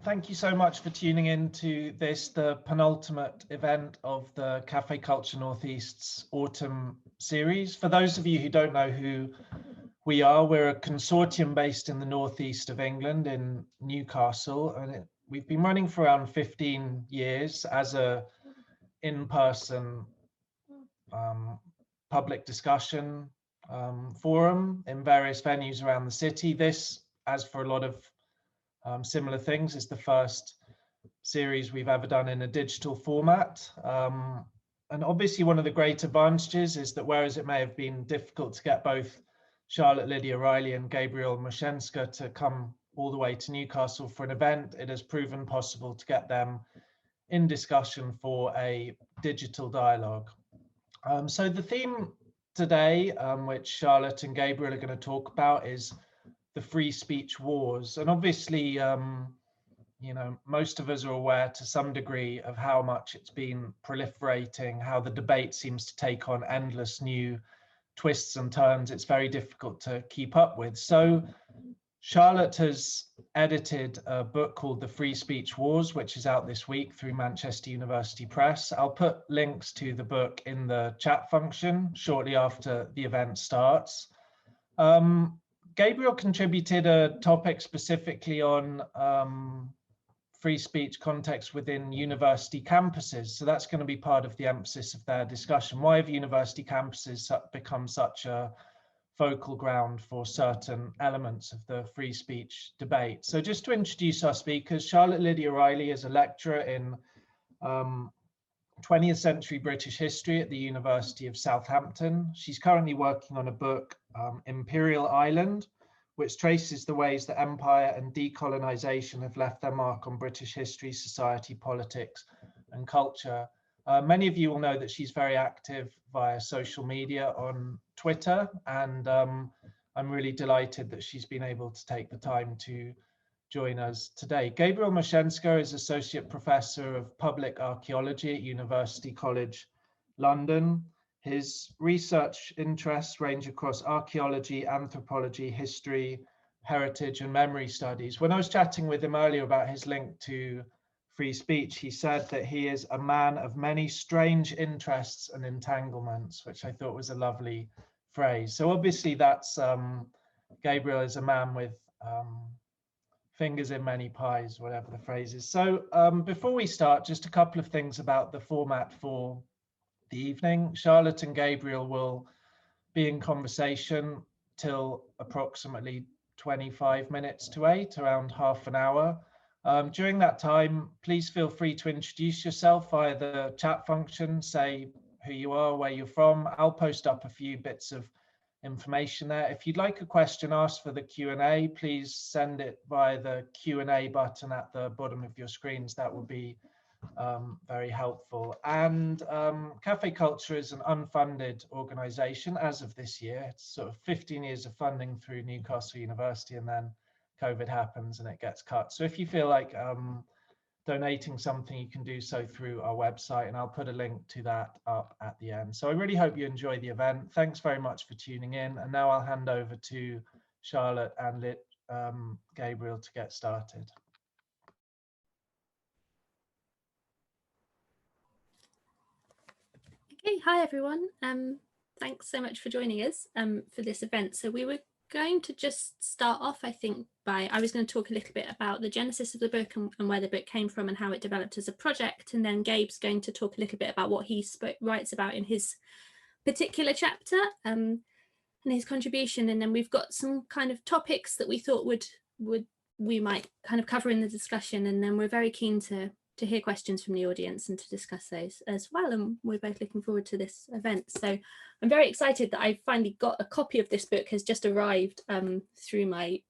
Thank you so much for tuning in to this, the penultimate event of the Café Culture Northeast's autumn series. For those of you who don't know who we are, we're a consortium based in the northeast of England in Newcastle, and we've been running for around 15 years as a in-person public discussion forum in various venues around the city. This, as for a lot of similar things, is the first series we've ever done in a digital format. And obviously one of the great advantages is that whereas it may have been difficult to get both Charlotte Lydia Riley and Gabriel Moshenska to come all the way to Newcastle for an event, it has proven possible to get them in discussion for a digital dialogue. So the theme today, which Charlotte and Gabriel are going to talk about, is the free speech wars. And obviously, you know, most of us are aware to some degree of how much it's been proliferating, how the debate seems to take on endless new twists and turns. It's very difficult to keep up with. So Charlotte has edited a book called The Free Speech Wars, which is out this week through Manchester University Press. I'll put links to the book in the chat function shortly after the event starts. Gabriel contributed a topic specifically on free speech context within university campuses. So that's going to be part of the emphasis of their discussion. Why have university campuses become such a focal ground for certain elements of the free speech debate? So just to introduce our speakers, Charlotte Lydia Riley is a lecturer in 20th century British history at the University of Southampton. She's currently working on a book, Imperial Island, which traces the ways that empire and decolonization have left their mark on British history, society, politics, and culture. Many of you will know that she's very active via social media on Twitter, and I'm really delighted that she's been able to take the time to join us today. Gabriel Moshenska is Associate Professor of Public Archaeology at University College London. His research interests range across archaeology, anthropology, history, heritage, and memory studies. When I was chatting with him earlier about his link to free speech, he said that he is a man of many strange interests and entanglements, which I thought was a lovely phrase. So obviously that's Gabriel is a man with fingers in many pies, whatever the phrase is. So before we start, just a couple of things about the format for the evening. Charlotte and Gabriel will be in conversation till approximately 25 minutes to 8, around half an hour. During that time, please feel free to introduce yourself via the chat function, say who you are, where you're from. I'll post up a few bits of information there. If you'd like a question asked for the Q&A, please send it via the Q&A button at the bottom of your screens. That would be very helpful. And Café Culture is an unfunded organization as of this year. It's sort of 15 years of funding through Newcastle University, and then COVID happens and it gets cut. So if you feel like donating something, you can do so through our website, and I'll put a link to that up at the end. So I really hope you enjoy the event. Thanks very much for tuning in. And now I'll hand over to Charlotte and Gabriel to get started. Okay, hi everyone. Thanks so much for joining us for this event. So we were going to just start off, I think, I was going to talk a little bit about the genesis of the book and where the book came from and how it developed as a project. And then Gabe's going to talk a little bit about what he writes about in his particular chapter and his contribution. And then we've got some kind of topics that we thought we might kind of cover in the discussion. And then we're very keen to hear questions from the audience and to discuss those as well. And we're both looking forward to this event. So I'm very excited that I finally got a copy of this book, has just arrived through my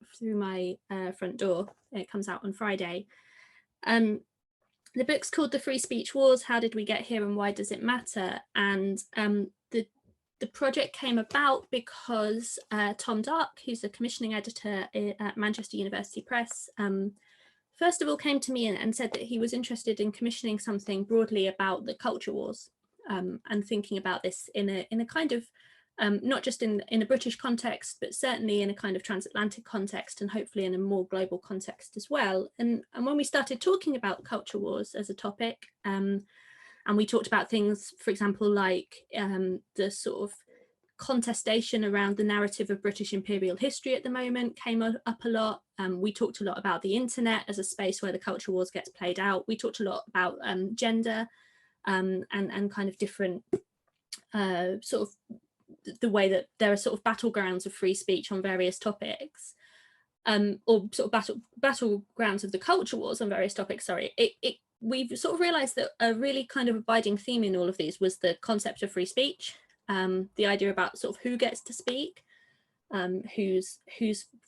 front door. It comes out on Friday. The book's called The Free Speech Wars, How Did We Get Here and Why Does It Matter? And the project came about because Tom Dark, who's a commissioning editor at Manchester University Press, first of all came to me and said that he was interested in commissioning something broadly about the culture wars and thinking about this in a kind of not just in a British context, but certainly in a kind of transatlantic context, and hopefully in a more global context as well. And when we started talking about culture wars as a topic, and we talked about things, for example, like the sort of contestation around the narrative of British imperial history at the moment came up a lot. We talked a lot about the internet as a space where the culture wars gets played out. We talked a lot about gender and kind of different sort of the way that there are sort of battlegrounds of free speech on various topics, or sort of battlegrounds of the culture wars on various topics, sorry. We've sort of realized that a really kind of abiding theme in all of these was the concept of free speech, the idea about sort of who gets to speak, whose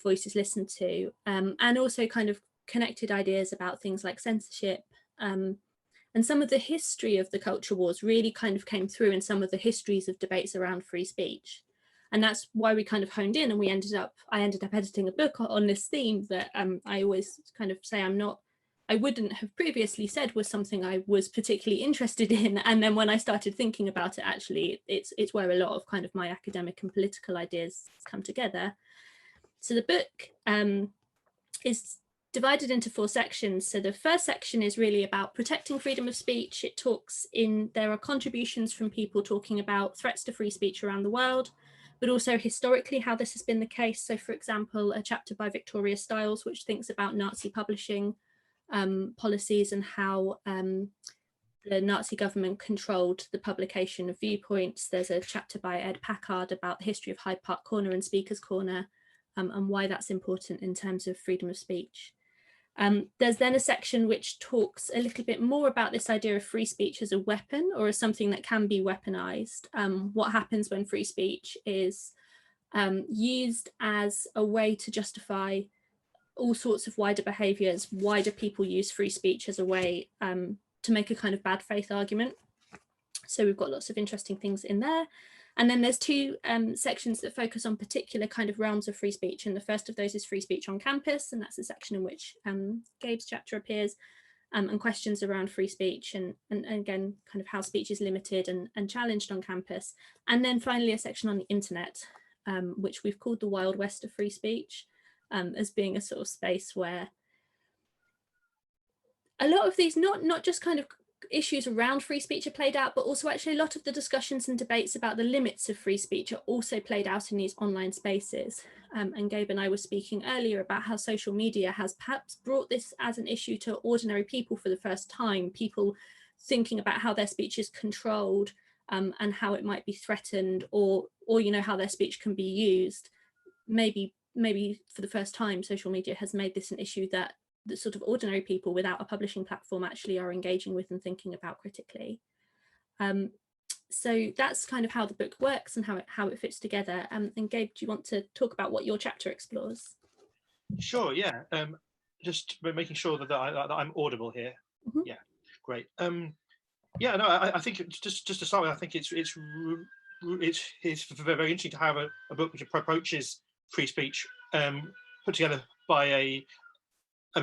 voice is listened to, and also kind of connected ideas about things like censorship, and some of the history of the culture wars really kind of came through in some of the histories of debates around free speech. And that's why we kind of honed in, and I ended up editing a book on this theme that I always kind of say I wouldn't have previously said was something I was particularly interested in. And then when I started thinking about it, actually, it's where a lot of kind of my academic and political ideas come together. So the book is divided into 4 sections. So the first section is really about protecting freedom of speech. There are contributions from people talking about threats to free speech around the world, but also historically how this has been the case. So for example, a chapter by Victoria Stiles, which thinks about Nazi publishing policies and how the Nazi government controlled the publication of viewpoints. There's a chapter by Ed Packard about the history of Hyde Park Corner and Speaker's Corner, and why that's important in terms of freedom of speech. There's then a section which talks a little bit more about this idea of free speech as a weapon, or as something that can be weaponized. What happens when free speech is used as a way to justify all sorts of wider behaviours. Why do people use free speech as a way to make a kind of bad faith argument? So we've got lots of interesting things in there. And then there's 2 sections that focus on particular kind of realms of free speech. And the first of those is free speech on campus. And that's the section in which Gabe's chapter appears, and questions around free speech and again, kind of how speech is limited and challenged on campus. And then finally, a section on the internet, which we've called the Wild West of free speech, as being a sort of space where a lot of these, not just kind of issues around free speech are played out, but also actually a lot of the discussions and debates about the limits of free speech are also played out in these online spaces. And Gabe and I were speaking earlier about how social media has perhaps brought this as an issue to ordinary people for the first time, people thinking about how their speech is controlled, and how it might be threatened, or you know, how their speech can be used. Maybe for the first time, social media has made this an issue that sort of ordinary people without a publishing platform actually are engaging with and thinking about critically. So that's kind of how the book works and how it fits together. And Gabe, do you want to talk about what your chapter explores? Sure, yeah. Just making sure that I'm audible here. Mm-hmm. Yeah, great. Yeah, no, I think just to start with, I think it's very interesting to have a book which approaches free speech put together by a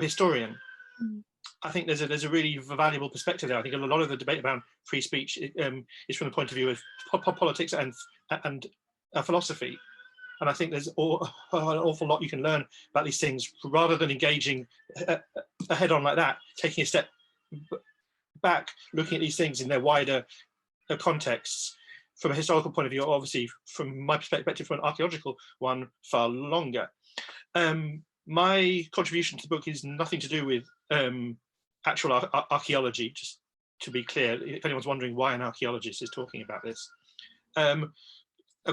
historian. Mm. I think there's a really valuable perspective there. I think a lot of the debate about free speech is from the point of view of politics and philosophy. And I think there's an awful lot you can learn about these things rather than engaging head on like that, taking a step back, looking at these things in their wider contexts. From a historical point of view, obviously, from my perspective, from an archaeological one, far longer. My contribution to the book is nothing to do with actual archaeology, just to be clear, if anyone's wondering why an archaeologist is talking about this.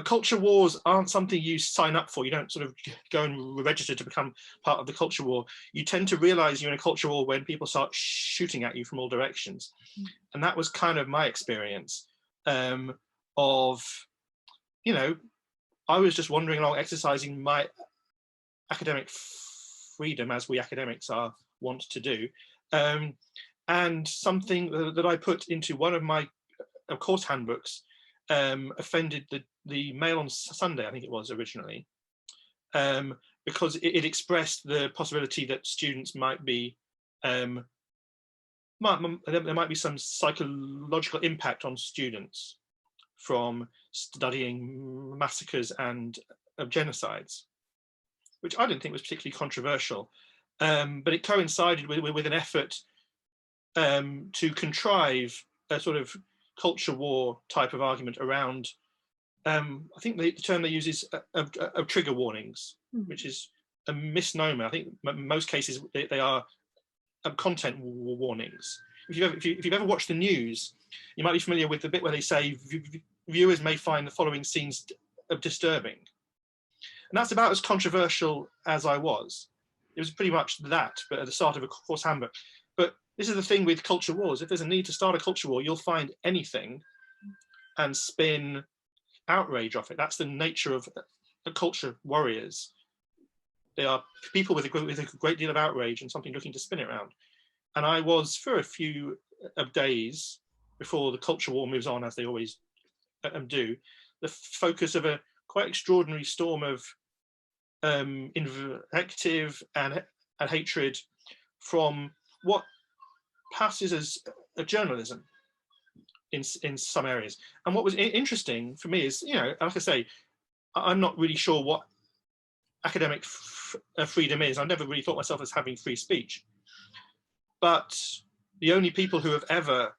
Culture wars aren't something you sign up for. You don't sort of go and register to become part of the culture war. You tend to realize you're in a culture war when people start shooting at you from all directions. And that was kind of my experience of, you know, I was just wandering along, exercising my academic freedom, as we academics are wont to do. And something that I put into one of my course handbooks offended the Mail on Sunday, I think it was originally, because it expressed the possibility that students might be, there might be some psychological impact on students from studying massacres and genocides, which I didn't think was particularly controversial, but it coincided with an effort to contrive a sort of culture war type of argument around, I think the term they use is of trigger warnings, which is a misnomer. I think in most cases they are content warnings. If you've ever watched the news, you might be familiar with the bit where they say viewers may find the following scenes disturbing. And that's about as controversial as I was. It was pretty much that, but at the start of a course handbook. But this is the thing with culture wars. If there's a need to start a culture war, you'll find anything and spin outrage off it. That's the nature of culture warriors. They are people with a great deal of outrage and something looking to spin it around. And I was, for a few days before the culture war moves on, as they always do, the focus of a quite extraordinary storm of invective and hatred from what passes as a journalism in some areas. And what was interesting for me is, like I say, I'm not really sure what academic freedom is. I never really thought myself as having free speech. But the only people who have ever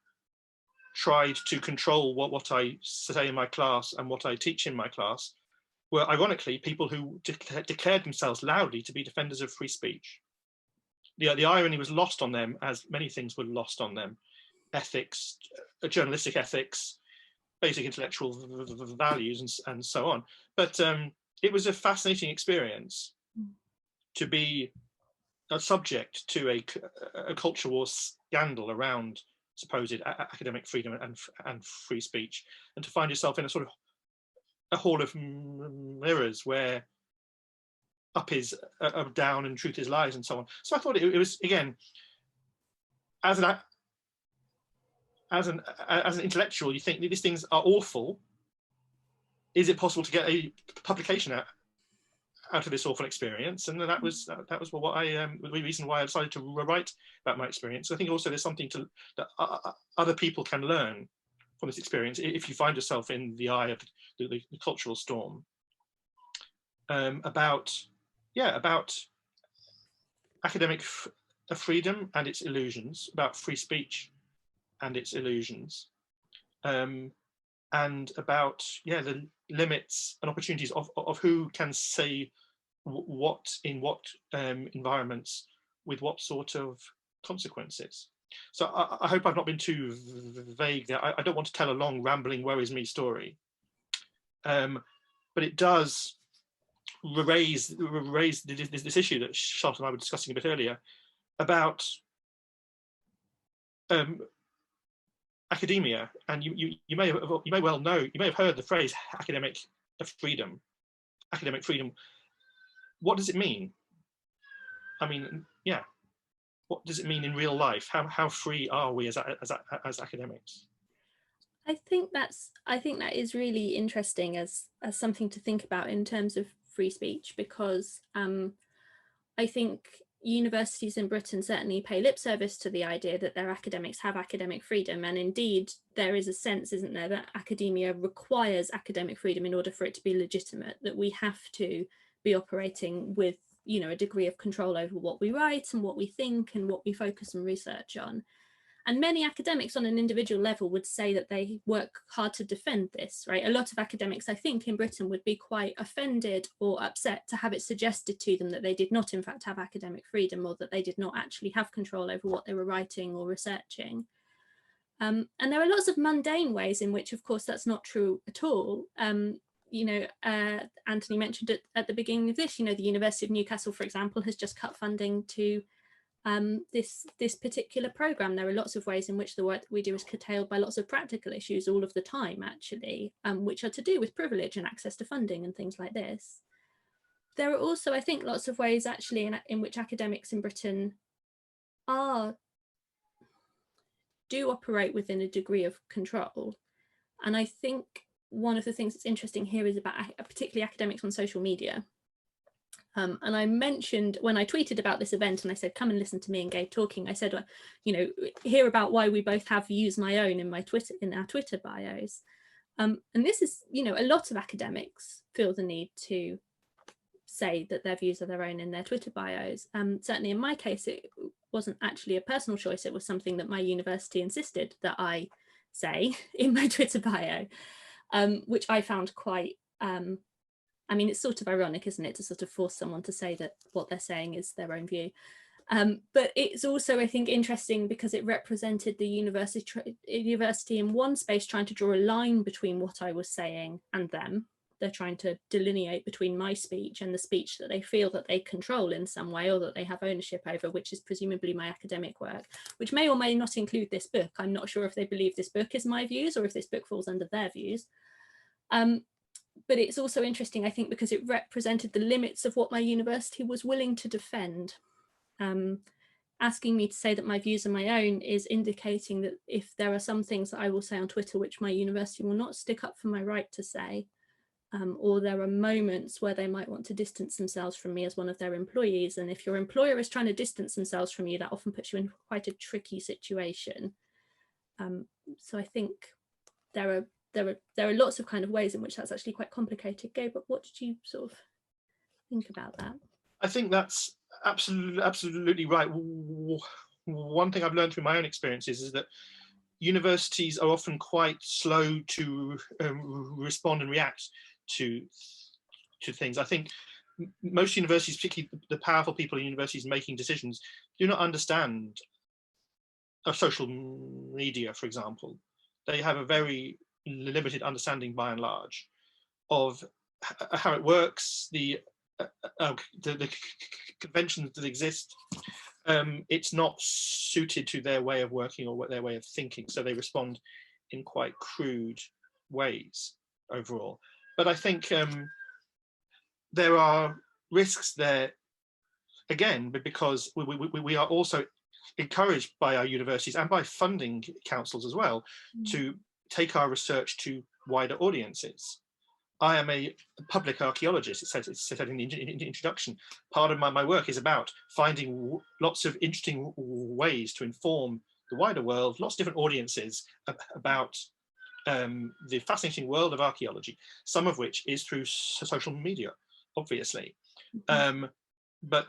tried to control what I say in my class and what I teach in my class were, ironically, people who declared themselves loudly to be defenders of free speech. The irony was lost on them, as many things were lost on them. Ethics, journalistic ethics, basic intellectual values, and so on. But it was a fascinating experience to be a subject to a culture war scandal around supposed academic freedom and free speech, and to find yourself in a sort of a hall of mirrors where up is down and truth is lies and so on. So I thought it was, again, as an intellectual, you think these things are awful. Is it possible to get a publication out of this awful experience? And that was what the reason why I decided to write about my experience. I think also there's something that other people can learn from this experience if you find yourself in the eye of the cultural storm, about academic freedom and its illusions, about free speech and its illusions, and about the limits and opportunities of who can say what in what environments with what sort of consequences. So I hope I've not been too vague there. I don't want to tell a long rambling woe is me story, but it does raise this issue that Charlotte and I were discussing a bit earlier about academia. And you may have heard the phrase academic freedom. Academic freedom. What does it mean? I mean, what does it mean in real life? How free are we as academics? I think that is really interesting as something to think about in terms of free speech, because I think universities in Britain certainly pay lip service to the idea that their academics have academic freedom, and indeed there is a sense, isn't there, that academia requires academic freedom in order for it to be legitimate, that we have to be operating with a degree of control over what we write and what we think and what we focus and research on. And many academics on an individual level would say that they work hard to defend this, right? A lot of academics, I think, in Britain would be quite offended or upset to have it suggested to them that they did not, in fact, have academic freedom, or that they did not actually have control over what they were writing or researching. And there are lots of mundane ways in which, of course, that's not true at all. Anthony mentioned it at the beginning of this, the University of Newcastle, for example, has just cut funding to this particular programme. There are lots of ways in which the work that we do is curtailed by lots of practical issues all of the time, actually, which are to do with privilege and access to funding and things like this. There are also, I think, lots of ways actually in which academics in Britain do operate within a degree of control. And I think one of the things that's interesting here is about particularly academics on social media. And I mentioned when I tweeted about this event and I said, come and listen to me and Gabe talking, I said, hear about why we both have views my own in our Twitter bios. And this is, you know, a lot of academics feel the need to say that their views are their own in their Twitter bios. Certainly in my case, it wasn't actually a personal choice. It was something that my university insisted that I say in my Twitter bio, which I found quite, I mean, it's sort of ironic, isn't it, to sort of force someone to say that what they're saying is their own view. But it's also, I think, interesting because it represented the university in one space trying to draw a line between what I was saying and them. They're trying to delineate between my speech and the speech that they feel that they control in some way, or that they have ownership over, which is presumably my academic work, which may or may not include this book. I'm not sure if they believe this book is my views or if this book falls under their views. But it's also interesting, I think, because it represented the limits of what my university was willing to defend. Asking me to say that my views are my own is indicating that if there are some things that I will say on Twitter which my university will not stick up for my right to say, or there are moments where they might want to distance themselves from me as one of their employees. And if your employer is trying to distance themselves from you, that often puts you in quite a tricky situation. So I think there are lots of kind of ways in which that's actually quite complicated. Gabe, but what did you sort of think about that? I think that's absolutely right. One thing I've learned through my own experiences is that universities are often quite slow to respond and react to things. I think most universities, particularly the powerful people in universities making decisions, do not understand social media, for example. They have a very limited understanding, by and large, of how it works, the conventions that exist. It's not suited to their way of working or their way of thinking, so they respond in quite crude ways overall. But I think there are risks there, again, because we are also encouraged by our universities and by funding councils as well to take our research to wider audiences. I am a public archaeologist, it said in the introduction. Part of my work is about finding lots of interesting ways to inform the wider world, lots of different audiences about the fascinating world of archaeology, some of which is through social media, obviously. But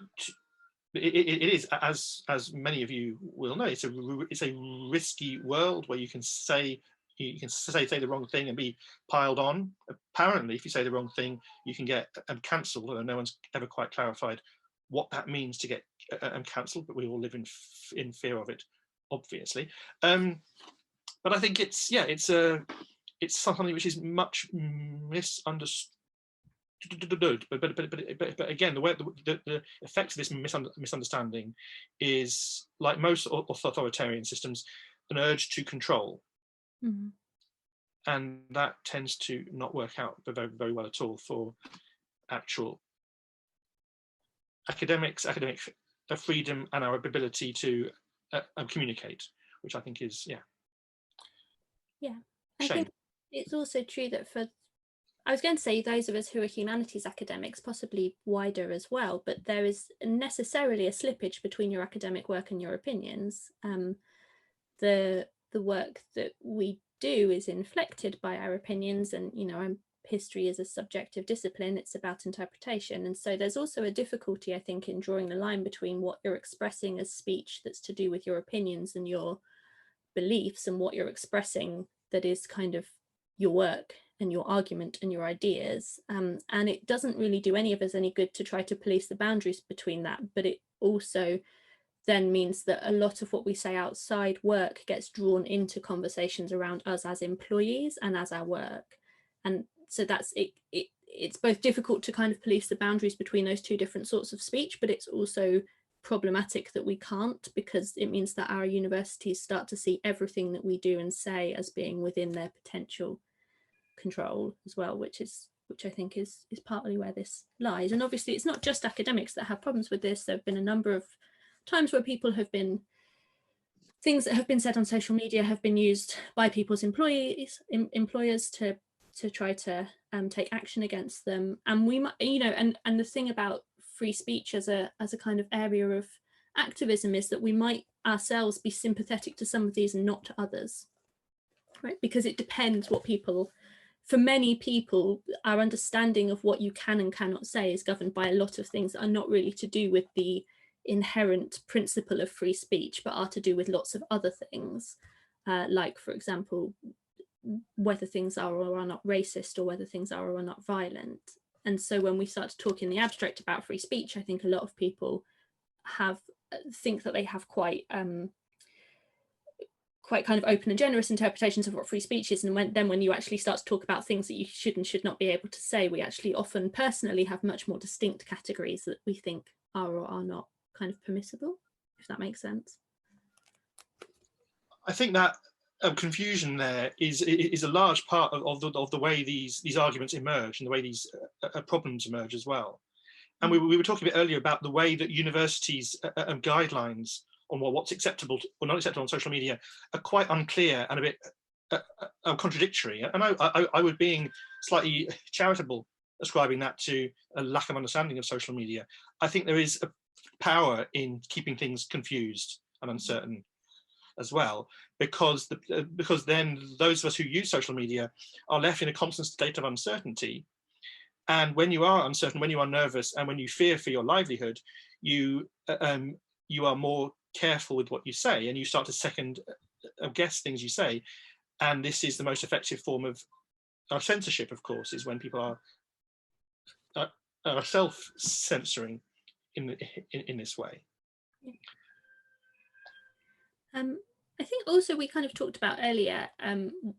it is, as many of you will know, it's a risky world where you can say the wrong thing and be piled on. Apparently, if you say the wrong thing, you can get cancelled, although no one's ever quite clarified what that means to get cancelled, but we all live in fear of it, obviously. But I think it's something which is much misunderstood. But again, the effect of this misunderstanding is, like most authoritarian systems, an urge to control. And that tends to not work out very, very well at all for actual academic freedom and our ability to communicate, which I think is I think it's also true that I was going to say those of us who are humanities academics, possibly wider as well, but there is necessarily a slippage between your academic work and your opinions. The work that we do is inflected by our opinions, and history is a subjective discipline, it's about interpretation, and so there's also a difficulty, I think, in drawing the line between what you're expressing as speech that's to do with your opinions and your beliefs, and what you're expressing that is kind of your work and your argument and your ideas, and it doesn't really do any of us any good to try to police the boundaries between that. But it also then means that a lot of what we say outside work gets drawn into conversations around us as employees and as our work. And so that's it. It's both difficult to kind of police the boundaries between those two different sorts of speech, but it's also problematic that we can't, because it means that our universities start to see everything that we do and say as being within their potential control as well, which I think is partly where this lies. And obviously it's not just academics that have problems with this. There have been a number of times where things that have been said on social media have been used by people's employers to try to take action against them. And we might, and the thing about free speech as a kind of area of activism is that we might ourselves be sympathetic to some of these and not to others, right? Because it depends what people for many people, our understanding of what you can and cannot say is governed by a lot of things that are not really to do with the inherent principle of free speech, but are to do with lots of other things, like, for example, whether things are or are not racist, or whether things are or are not violent. And so when we start to talk in the abstract about free speech, I think a lot of people think that they have quite kind of open and generous interpretations of what free speech is, and when you actually start to talk about things that you should and should not be able to say, we actually often personally have much more distinct categories that we think are or are not kind of permissible, if that makes sense. I think that confusion there is a large part of the way these arguments emerge, and the way these problems emerge as well. And we were talking a bit earlier about the way that universities' guidelines on what's acceptable or not acceptable on social media are quite unclear and a bit contradictory. And I was being slightly charitable ascribing that to a lack of understanding of social media. I think there is a power in keeping things confused and uncertain as well, because then those of us who use social media are left in a constant state of uncertainty. And when you are uncertain, when you are nervous, and when you fear for your livelihood, you are more careful with what you say, and you start to second guess things you say. And this is the most effective form of censorship, of course, is when people are self-censoring in this way. I think also we kind of talked about earlier,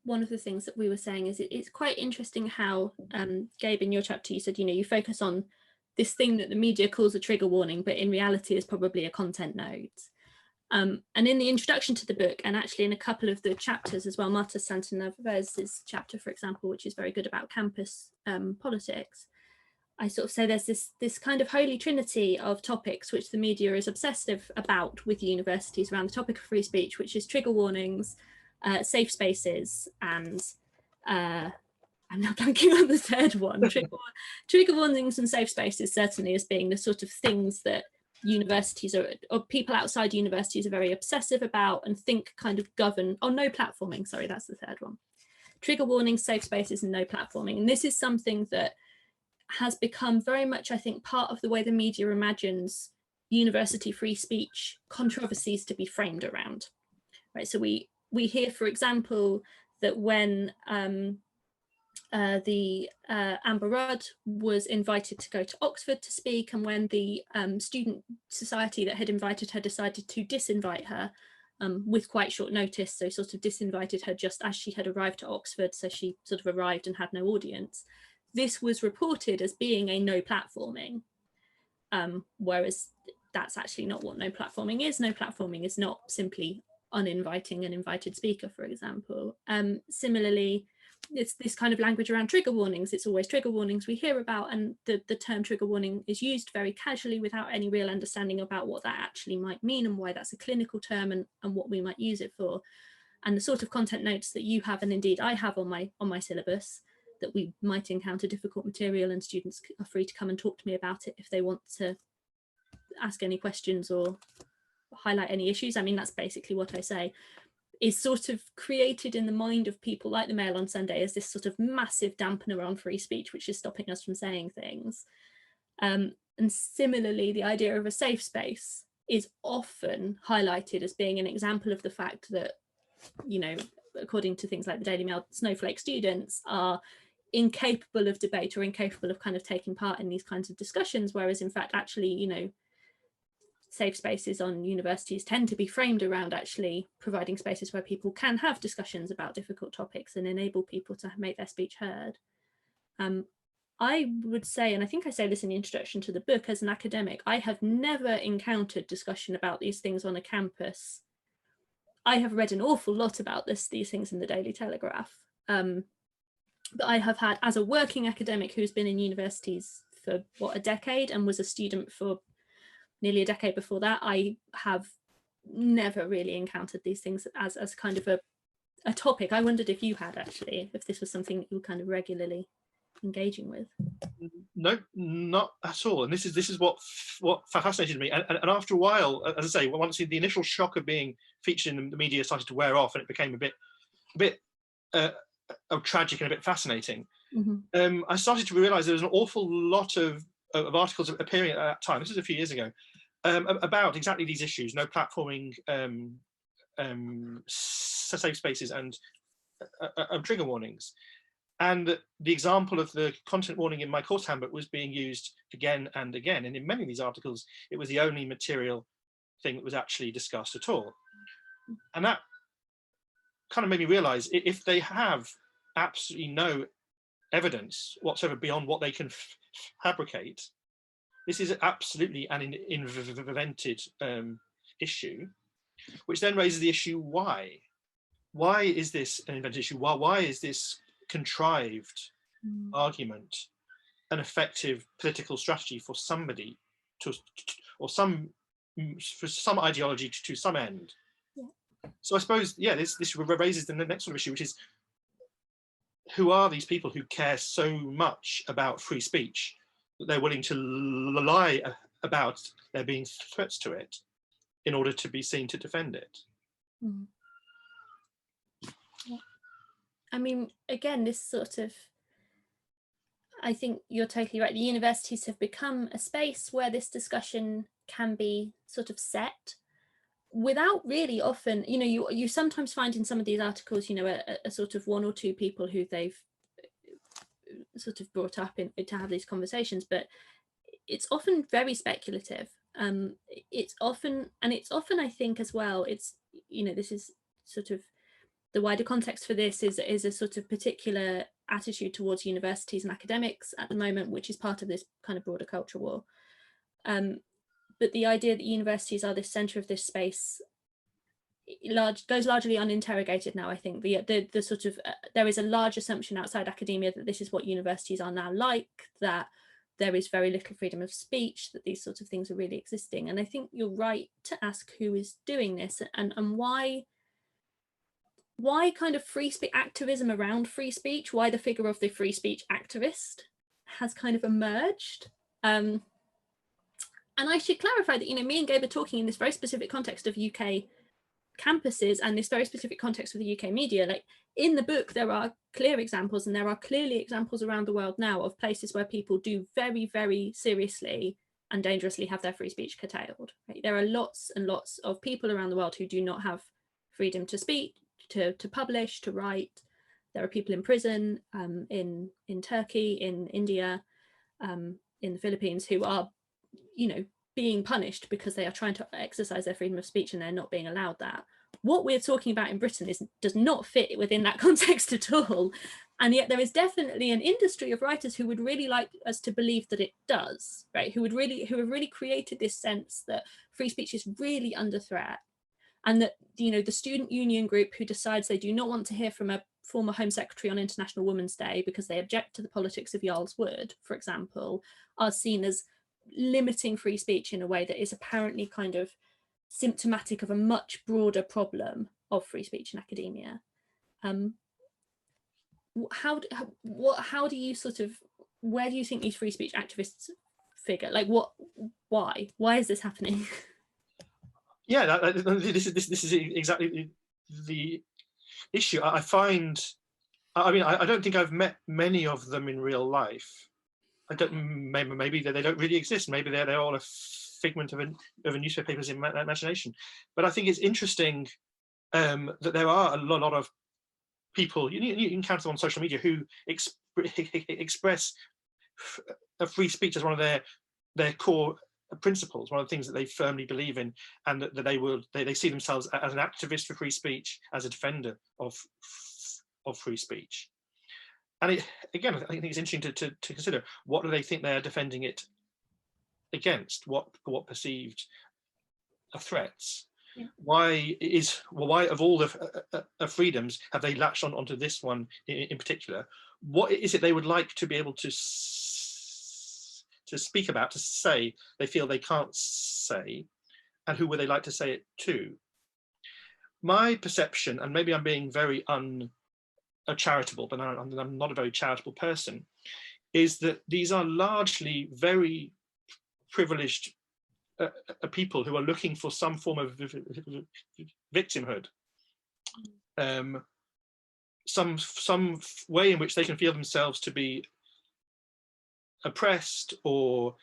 one of the things that we were saying is it's quite interesting how, Gabe, in your chapter, you said, you focus on this thing that the media calls a trigger warning, but in reality is probably a content note. And in the introduction to the book, and actually in a couple of the chapters as well, Marta Santanoves's chapter, for example, which is very good about campus politics, I sort of say there's this kind of holy trinity of topics which the media is obsessive about with universities around the topic of free speech, which is trigger warnings, safe spaces, and I'm now blanking on the third one. Trigger warnings and safe spaces certainly as being the sort of things that universities or people outside universities are very obsessive about and think kind of govern. Oh, no platforming, sorry, that's the third one. Trigger warnings, safe spaces, and no platforming. And this is something that has become very much, I think, part of the way the media imagines university free speech controversies to be framed around. Right, so we hear, for example, that when Amber Rudd was invited to go to Oxford to speak, and when the student society that had invited her decided to disinvite her with quite short notice, so sort of disinvited her just as she had arrived to Oxford, so she sort of arrived and had no audience. This was reported as being a no platforming, whereas that's actually not what no platforming is. No platforming is not simply uninviting an invited speaker, for example. Similarly, it's this kind of language around trigger warnings. It's always trigger warnings we hear about, and the term trigger warning is used very casually without any real understanding about what that actually might mean and why that's a clinical term and what we might use it for. And the sort of content notes that you have, and indeed I have on my syllabus, that we might encounter difficult material, and students are free to come and talk to me about it if they want to ask any questions or highlight any issues. I mean, that's basically what I say, is sort of created in the mind of people like the Mail on Sunday as this sort of massive dampener on free speech, which is stopping us from saying things. And similarly, the idea of a safe space is often highlighted as being an example of the fact that, according to things like the Daily Mail, snowflake students are incapable of debate or incapable of kind of taking part in these kinds of discussions, whereas in fact actually safe spaces on universities tend to be framed around actually providing spaces where people can have discussions about difficult topics and enable people to make their speech heard. I would say, and I think I say this in the introduction to the book, as an academic, I have never encountered discussion about these things on a campus. I have read an awful lot about these things in the Daily Telegraph. But I have had, as a working academic who's been in universities for a decade and was a student for nearly a decade before that, I have never really encountered these things as kind of a topic. I wondered if you had actually, if this was something that you were kind of regularly engaging with. No, not at all. And this is what fascinated me. And after a while, as I say, once the initial shock of being featured in the media started to wear off, and it became a bit tragic and a bit fascinating. Mm-hmm. I started to realise there was an awful lot of articles appearing at that time. This was a few years ago, about exactly these issues: no platforming, safe spaces, and trigger warnings. And the example of the content warning in my course handbook was being used again and again. And in many of these articles, it was the only material thing that was actually discussed at all. And that kind of made me realise, if they have absolutely no evidence whatsoever beyond what they can fabricate, this is absolutely an invented issue, which then raises the issue: why is this an invented issue? Why is this contrived argument an effective political strategy for somebody or for some ideology to some end? So I suppose, this raises the next sort of issue, which is, who are these people who care so much about free speech that they're willing to lie about there being threats to it in order to be seen to defend it? Yeah. I mean, again, this sort of, I think you're totally right. The universities have become a space where this discussion can be sort of set without really often, you sometimes find in some of these articles, a sort of one or two people who they've sort of brought up to have these conversations, but it's often very speculative. It's often, I think as well, it's, this is sort of the wider context for this is a sort of particular attitude towards universities and academics at the moment, which is part of this kind of broader culture war. But the idea that universities are the centre of this space goes largely uninterrogated now. I think the sort of there is a large assumption outside academia that this is what universities are now like, that there is very little freedom of speech, that these sorts of things are really existing. And I think you're right to ask who is doing this, and why kind of free speech activism around free speech, why the figure of the free speech activist has kind of emerged. And I should clarify that, me and Gabe are talking in this very specific context of UK campuses and this very specific context of the UK media. Like, in the book, there are clear examples, and there are clearly examples around the world now of places where people do very, very seriously and dangerously have their free speech curtailed. Right? There are lots and lots of people around the world who do not have freedom to speak, to publish, to write. There are people in prison in Turkey, in India, in the Philippines, who are being punished because they are trying to exercise their freedom of speech and they're not being allowed that. What we're talking about in Britain does not fit within that context at all. And yet there is definitely an industry of writers who would really like us to believe that it does, right? Who have really created this sense that free speech is really under threat. And that, the student union group who decides they do not want to hear from a former Home Secretary on International Women's Day because they object to the politics of Jarl's Wood, for example, are seen as limiting free speech in a way that is apparently kind of symptomatic of a much broader problem of free speech in academia. How do you sort of, where do you think these free speech activists figure? Like, why is this happening? Yeah, this is exactly the issue. I find, I mean, I don't think I've met many of them in real life. Maybe they don't really exist. Maybe they're all a figment of a newspaper's imagination. But I think it's interesting that there are a lot of people, you can count them on social media, who express free speech as one of their core principles, one of the things that they firmly believe in, and that they see themselves as an activist for free speech, as a defender of free speech. And again, I think it's interesting to consider, what do they think they are defending it against? What perceived threats? Yeah. Why of all the freedoms have they latched onto this one in particular? What is it they would like to be able to speak about, to say they feel they can't say, and who would they like to say it to? My perception, and maybe I'm being very charitable, but I'm not a very charitable person, is that these are largely very privileged people who are looking for some form of victimhood. some way in which they can feel themselves to be oppressed or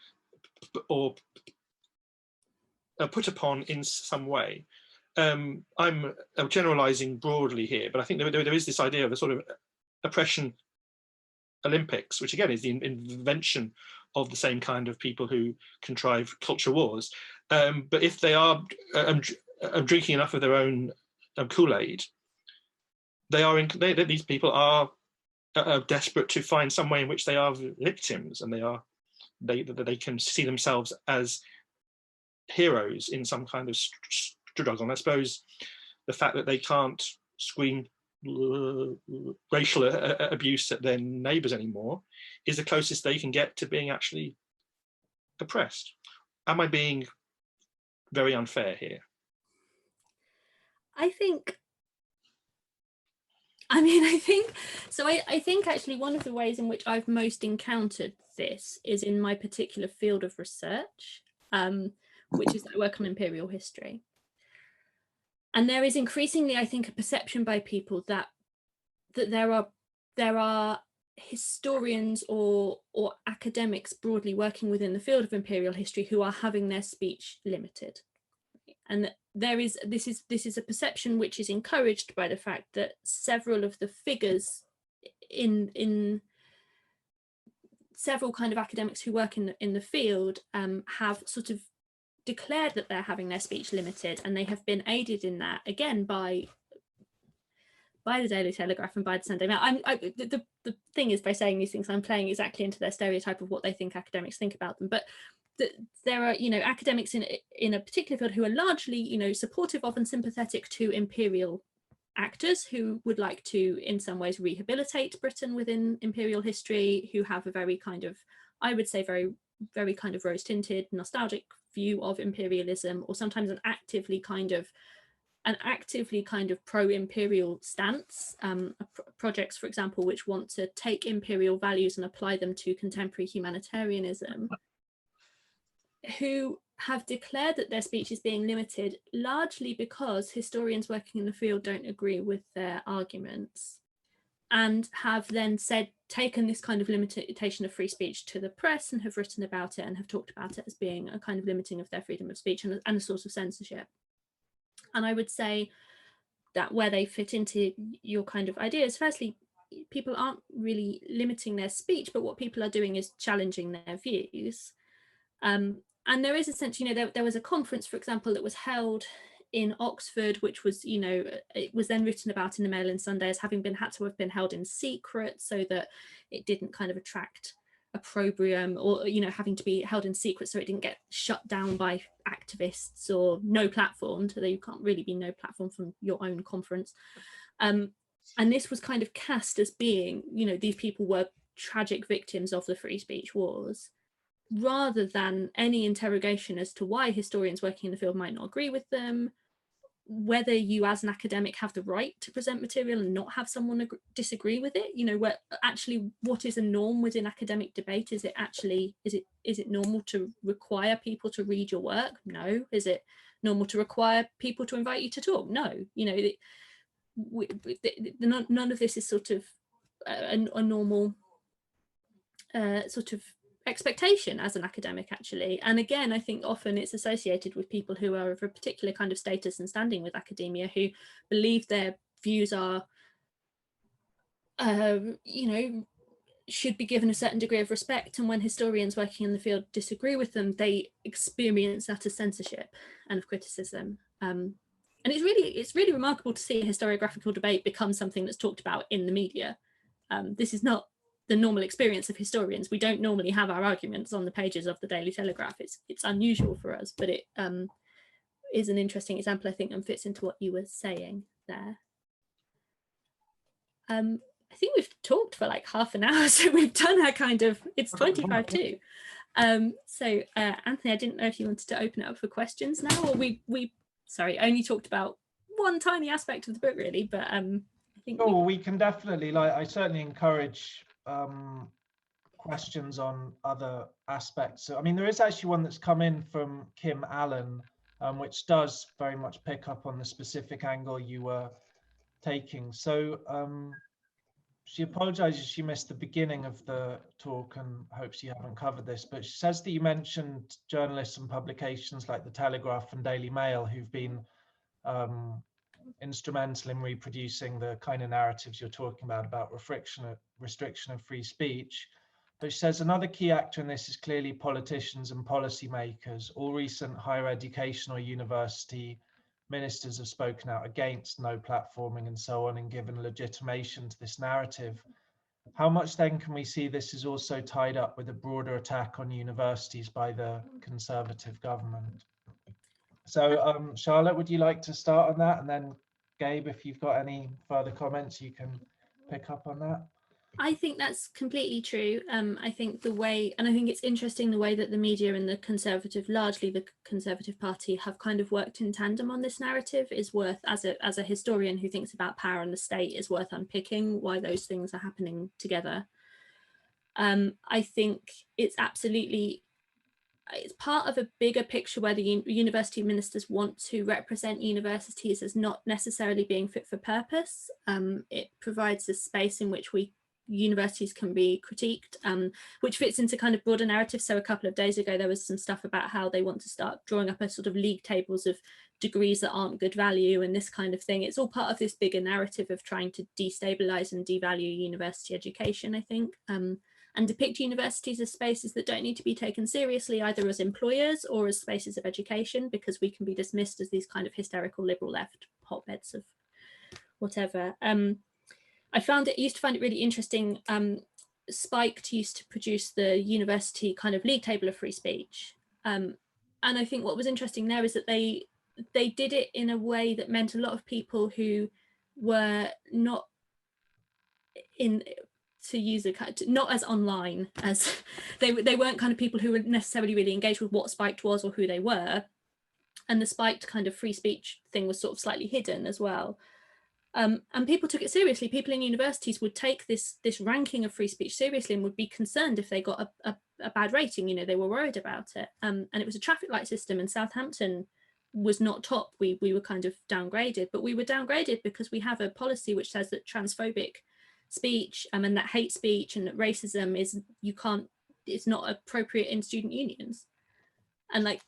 put upon in some way. I'm generalizing broadly here, but I think there is this idea of a sort of oppression Olympics, which again is the invention of the same kind of people who contrive culture wars. But if they are drinking enough of their own Kool-Aid, these people are desperate to find some way in which they are victims, and they can see themselves as heroes in some kind of struggle. And I suppose the fact that they can't scream racial abuse at their neighbours anymore is the closest they can get to being actually oppressed. Am I being very unfair here? I think so. I think actually one of the ways in which I've most encountered this is in my particular field of research, which is that I work on imperial history. And there is increasingly, I think, a perception by people that there are historians or academics broadly working within the field of imperial history who are having their speech limited. And this is a perception which is encouraged by the fact that several of the figures in several kind of academics who work in the field have sort of declared that they're having their speech limited, and they have been aided in that again by the Daily Telegraph and by the Sunday Mail. The thing is, by saying these things, I'm playing exactly into their stereotype of what they think academics think about them. But there are, academics in a particular field who are largely, supportive of and sympathetic to imperial actors who would like to, in some ways, rehabilitate Britain within imperial history, who have a very kind of, I would say, very, very kind of rose-tinted, nostalgic view of imperialism, or sometimes an actively kind of pro-imperial stance. Projects, for example, which want to take imperial values and apply them to contemporary humanitarianism, who have declared that their speech is being limited largely because historians working in the field don't agree with their arguments, and have then taken this kind of limitation of free speech to the press and have written about it and have talked about it as being a kind of limiting of their freedom of speech and a source of censorship. And I would say that where they fit into your kind of ideas, firstly, people aren't really limiting their speech, but what people are doing is challenging their views. And there is a sense, there was a conference, for example, that was held in Oxford, which was, it was then written about in the Mail and Sunday as having had to have been held in secret so that it didn't kind of attract opprobrium, or, having to be held in secret so it didn't get shut down by activists, or no platformed, although you can't really be no platform from your own conference. And this was kind of cast as being, these people were tragic victims of the free speech wars, rather than any interrogation as to why historians working in the field might not agree with them, whether you as an academic have the right to present material and not have someone disagree with it, where actually what is a norm within academic debate? Is it normal to require people to read your work? No. Is it normal to require people to invite you to talk? No. None of this is sort of a normal sort of expectation as an academic, actually. And again, I think often it's associated with people who are of a particular kind of status and standing with academia, who believe their views are should be given a certain degree of respect, and when historians working in the field disagree with them, they experience that as censorship and of criticism. And it's really remarkable to see a historiographical debate become something that's talked about in the media. This is not the normal experience of historians. We don't normally have our arguments on the pages of the Daily Telegraph. It's unusual for us, but it is an interesting example, I think, and fits into what you were saying there. I think we've talked for like half an hour, so we've done our kind of, it's 25 too. So Anthony, I didn't know if you wanted to open it up for questions now, or we only talked about one tiny aspect of the book really, but I think we can definitely, I certainly encourage questions on other aspects. So, I mean, there is actually one that's come in from Kim Allen, which does very much pick up on the specific angle you were taking. So she apologizes she missed the beginning of the talk and hopes you haven't covered this, but she says that you mentioned journalists and publications like the Telegraph and Daily Mail who've been instrumental in reproducing the kind of narratives you're talking about restriction of free speech. But she says another key actor in this is clearly politicians and policymakers. All recent higher education or university ministers have spoken out against no platforming and so on and given legitimation to this narrative. How much then can we see this is also tied up with a broader attack on universities by the Conservative government? So Charlotte, would you like to start on that? And then Gabe, if you've got any further comments, you can pick up on that. I think that's completely true. I think it's interesting the way that the media and the Conservative, largely the Conservative Party, have kind of worked in tandem on this narrative is worth, as a historian who thinks about power and the state, is worth unpicking why those things are happening together. I think it's part of a bigger picture where the university ministers want to represent universities as not necessarily being fit for purpose. It provides a space in which universities can be critiqued, which fits into kind of broader narrative. So a couple of days ago, there was some stuff about how they want to start drawing up a sort of league tables of degrees that aren't good value and this kind of thing. It's all part of this bigger narrative of trying to destabilize and devalue university education, I think, and depict universities as spaces that don't need to be taken seriously either as employers or as spaces of education, because we can be dismissed as these kind of hysterical liberal left hotbeds of whatever. I used to find it really interesting. Spiked used to produce the university kind of league table of free speech. And I think what was interesting there is that they did it in a way that meant a lot of people who were not not as online as they weren't kind of people who were necessarily really engaged with what Spiked was or who they were. And the Spiked kind of free speech thing was sort of slightly hidden as well. And people took it seriously. People in universities would take this ranking of free speech seriously and would be concerned if they got a bad rating. You know, they were worried about it. And it was a traffic light system, and Southampton was not top. We were kind of downgraded, but we were downgraded because we have a policy which says that transphobic speech and that hate speech and that racism it's not appropriate in student unions. And like,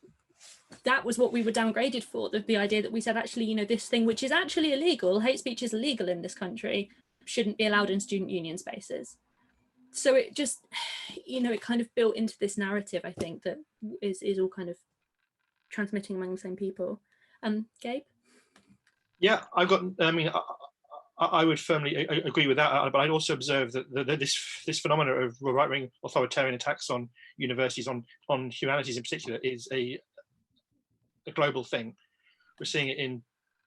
that was what we were downgraded for, the idea that we said, actually, you know, this thing which is actually illegal, hate speech is illegal in this country, shouldn't be allowed in student union spaces. So it just, you know, it kind of built into this narrative, I think, that is all kind of transmitting among the same people. Gabe? Yeah, I would firmly agree with that, but I'd also observe that this phenomenon of right-wing authoritarian attacks on universities, on humanities in particular, is a global thing. We're seeing it in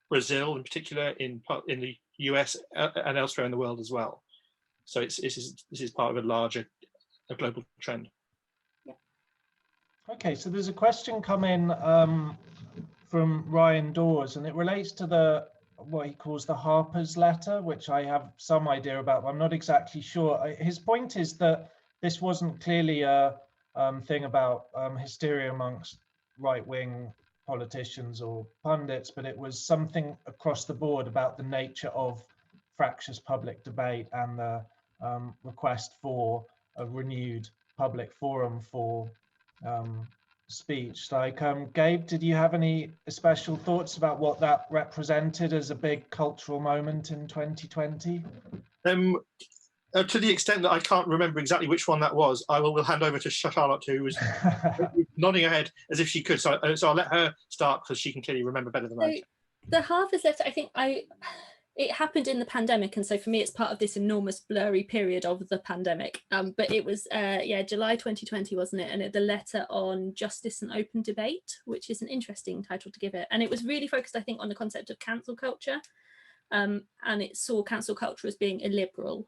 Brazil in particular, in the US and elsewhere in the world as well. So this is part of a global trend. Yeah. Okay, so there's a question come in from Ryan Dawes, and it relates to what he calls the Harpers Letter, which I have some idea about, but I'm not exactly sure. His point is that this wasn't clearly a thing about hysteria amongst right-wing politicians or pundits, but it was something across the board about the nature of fractious public debate and the request for a renewed public forum for speech. Like, Gabe, did you have any special thoughts about what that represented as a big cultural moment in 2020? To the extent that I can't remember exactly which one that was, I will hand over to Charlotte, who was nodding her head as if she could. So I'll let her start because she can clearly remember better than I can. The Harpers Letter, I think it happened in the pandemic, and so for me it's part of this enormous blurry period of the pandemic. But it was July 2020, wasn't it? And the letter on justice and open debate, which is an interesting title to give it. And it was really focused, I think, on the concept of cancel culture, and it saw cancel culture as being illiberal.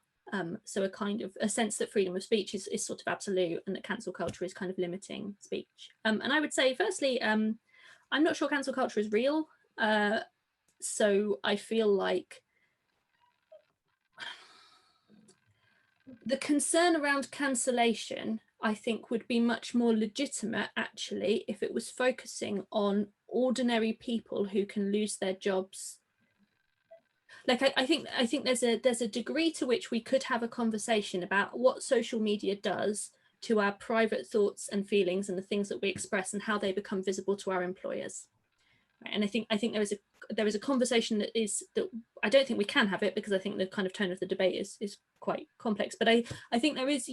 So a kind of a sense that freedom of speech is sort of absolute, and that cancel culture is kind of limiting speech. And I would say, firstly, I'm not sure cancel culture is real. So I feel like the concern around cancellation, I think, would be much more legitimate, actually, if it was focusing on ordinary people who can lose their jobs. like I think there's a degree to which we could have a conversation about what social media does to our private thoughts and feelings and the things that we express and how they become visible to our employers. Right? And I think there is a conversation that I don't think we can have it, because I think the kind of tone of the debate is quite complex. But I think there is,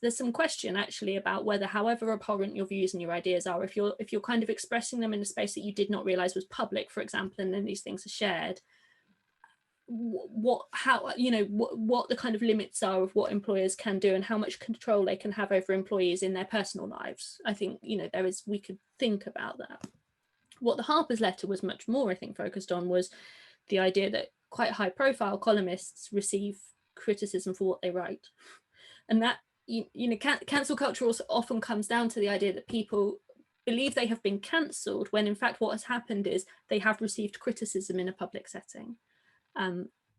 there's some question actually about whether, however abhorrent your views and your ideas are, if you're kind of expressing them in a space that you did not realize was public, for example, and then these things are shared, what the kind of limits are of what employers can do and how much control they can have over employees in their personal lives. I think we could think about that. What the Harpers Letter was much more, I think, focused on was the idea that quite high profile columnists receive criticism for what they write, and that cancel culture also often comes down to the idea that people believe they have been cancelled when in fact what has happened is they have received criticism in a public setting.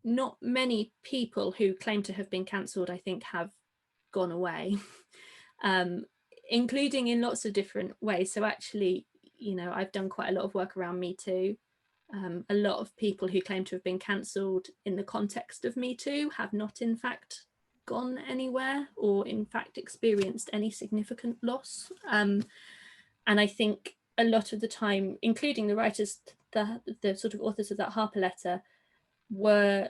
Not many people who claim to have been cancelled, I think, have gone away, including in lots of different ways. So actually, I've done quite a lot of work around Me Too. A lot of people who claim to have been cancelled in the context of Me Too have not in fact gone anywhere or in fact experienced any significant loss. And I think a lot of the time, including the writers, the sort of authors of that Harper Letter, were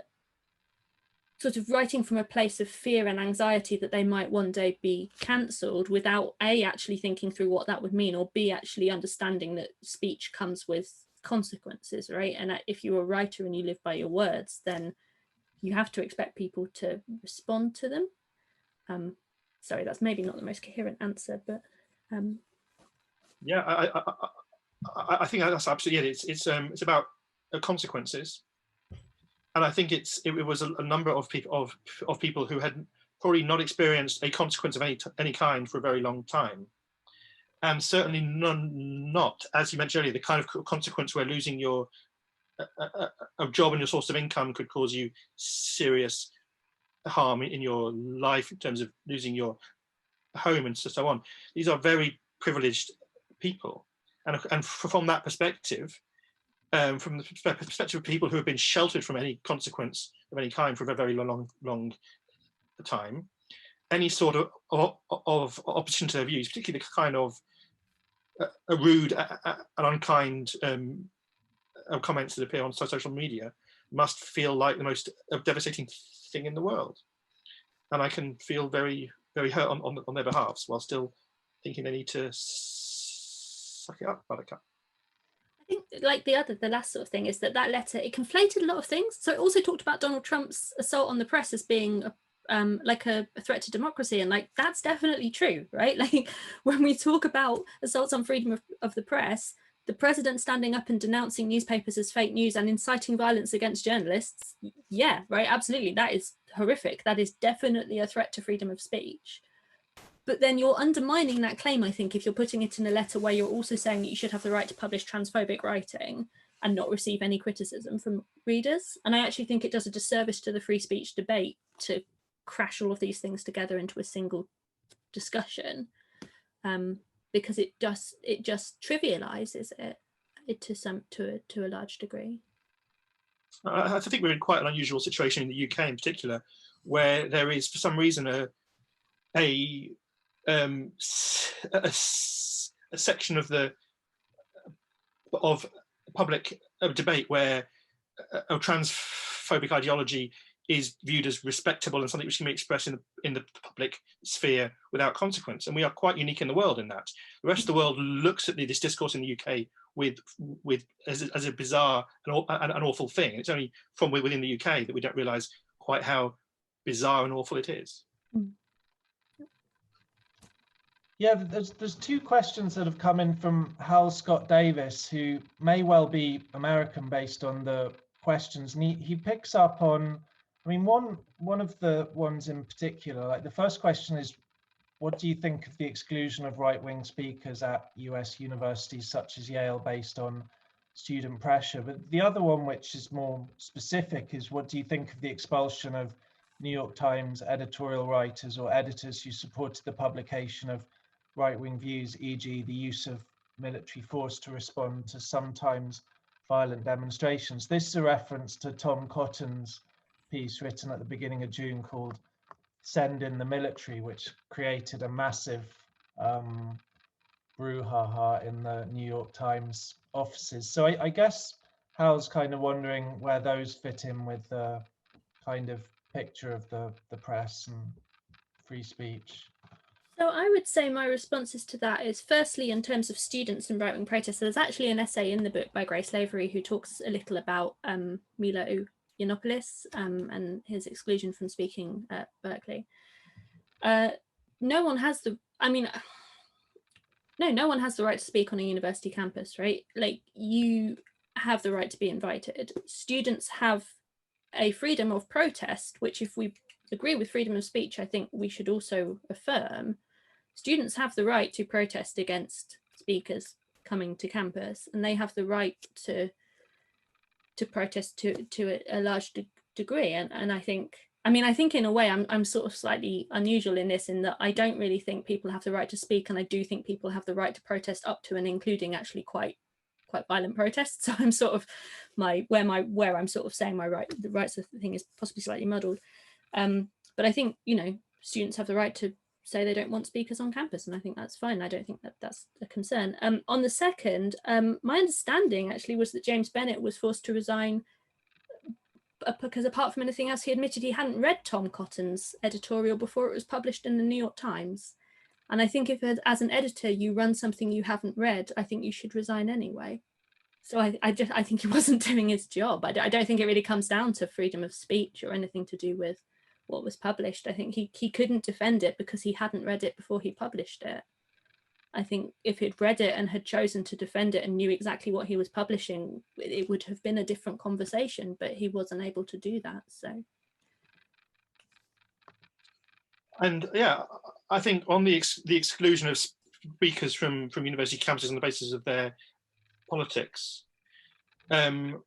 sort of writing from a place of fear and anxiety that they might one day be cancelled, without A, actually thinking through what that would mean, or B, actually understanding that speech comes with consequences, right? And if you're a writer and you live by your words, then you have to expect people to respond to them. Sorry, that's maybe not the most coherent answer, but yeah, I think that's absolutely it. It's about consequences. And I think it was a number of people who had probably not experienced a consequence of any kind for a very long time, and certainly not, as you mentioned earlier, the kind of consequence where losing your a job and your source of income could cause you serious harm in your life in terms of losing your home and so on. These are very privileged people, and from that perspective. From the perspective of people who have been sheltered from any consequence of any kind for a very long time, any sort of opposition to their views, particularly the kind of a rude and unkind comments that appear on social media, must feel like the most devastating thing in the world. And I can feel very, very hurt on their behalves, while still thinking they need to suck it up, buttercup. I think like the last sort of thing is that letter, it conflated a lot of things. So it also talked about Donald Trump's assault on the press as being like a threat to democracy, and like that's definitely true, right? Like when we talk about assaults on freedom of the press, the president standing up and denouncing newspapers as fake news and inciting violence against journalists, yeah, right, absolutely, that is horrific. That is definitely a threat to freedom of speech. But then you're undermining that claim, I think, if you're putting it in a letter where you're also saying that you should have the right to publish transphobic writing and not receive any criticism from readers. And I actually think it does a disservice to the free speech debate to crash all of these things together into a single discussion, because it just trivializes it to a large degree. I think we're in quite an unusual situation in the UK in particular, where there is, for some reason, a section of public debate where a transphobic ideology is viewed as respectable and something which can be expressed in the public sphere without consequence. And we are quite unique in the world in that. The rest of the world looks at this discourse in the UK as a bizarre and an awful thing. It's only from within the UK that we don't realise quite how bizarre and awful it is. Yeah, there's two questions that have come in from Hal Scott Davis, who may well be American based on the questions. And he picks up on, I mean, one of the ones in particular, like the first question is, what do you think of the exclusion of right-wing speakers at US universities such as Yale based on student pressure? But the other one, which is more specific, is what do you think of the expulsion of New York Times editorial writers or editors who supported the publication of right-wing views, e.g. the use of military force to respond to sometimes violent demonstrations. This is a reference to Tom Cotton's piece written at the beginning of June called "Send in the Military," which created a massive brouhaha in the New York Times offices. So I guess Hal's kind of wondering where those fit in with the kind of picture of the press and free speech. So I would say my responses to that is, firstly, in terms of students and right-wing protests, there's actually an essay in the book by Grace Lavery who talks a little about Milo Yiannopoulos and his exclusion from speaking at Berkeley. No one has the right to speak on a university campus, right? Like, you have the right to be invited. Students have a freedom of protest, which, if we agree with freedom of speech, I think we should also affirm. Students have the right to protest against speakers coming to campus, and they have the right to protest to a large degree. And I think in a way I'm sort of slightly unusual in this, in that I don't really think people have the right to speak, and I do think people have the right to protest up to and including actually quite violent protests. So I'm sort of where I'm sort of saying the rights of the thing is possibly slightly muddled. But I think, students have the right to say they don't want speakers on campus, and I think that's fine. I don't think that that's a concern. On the second, my understanding actually was that James Bennett was forced to resign because, apart from anything else, he admitted he hadn't read Tom Cotton's editorial before it was published in the New York Times. And I think if, as an editor, you run something you haven't read, I think you should resign anyway. So I think he wasn't doing his job. I don't think it really comes down to freedom of speech or anything to do with what was published. I think he couldn't defend it because he hadn't read it before he published it. I think if he'd read it and had chosen to defend it and knew exactly what he was publishing, it would have been a different conversation, but he wasn't able to do that. So. And yeah, I think on the exclusion of speakers from university campuses on the basis of their politics, again,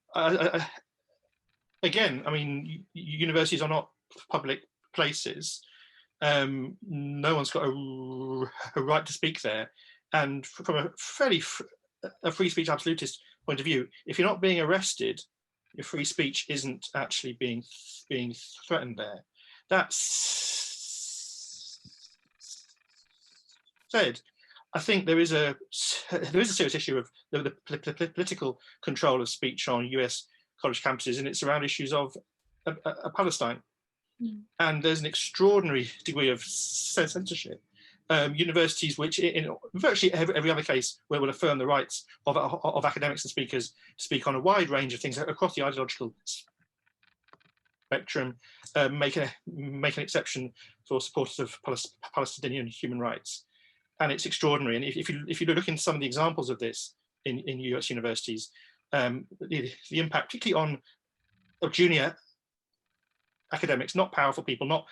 I mean, universities are not public places. No one's got a right to speak there. And from a fairly free speech absolutist point of view, if you're not being arrested, your free speech isn't actually being threatened there. That's said, I think there is a serious issue of the political control of speech on US college campuses, and it's around issues of Palestine. And there's an extraordinary degree of censorship. Universities, which in virtually every other case, will affirm the rights of academics and speakers to speak on a wide range of things across the ideological spectrum, make an exception for supporters of Palestinian human rights. And it's extraordinary. And if you look into some of the examples of this in US universities, the impact, particularly of junior academics, not powerful people, not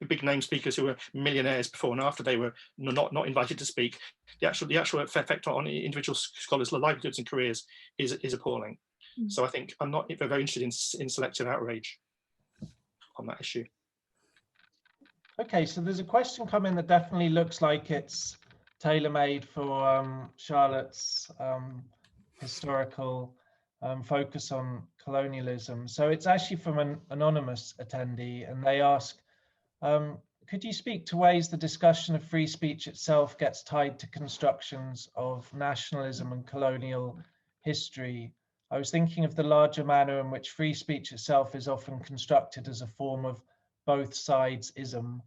big name speakers who were millionaires before and after they were not invited to speak, the actual effect on individual scholars' livelihoods and careers is appalling. So I think I'm not very interested in selective outrage on that issue. Okay, so there's a question coming that definitely looks like it's tailor-made for Charlotte's historical focus on colonialism. So it's actually from an anonymous attendee, and they ask, could you speak to ways the discussion of free speech itself gets tied to constructions of nationalism and colonial history? I was thinking of the larger manner in which free speech itself is often constructed as a form of both sides-ism,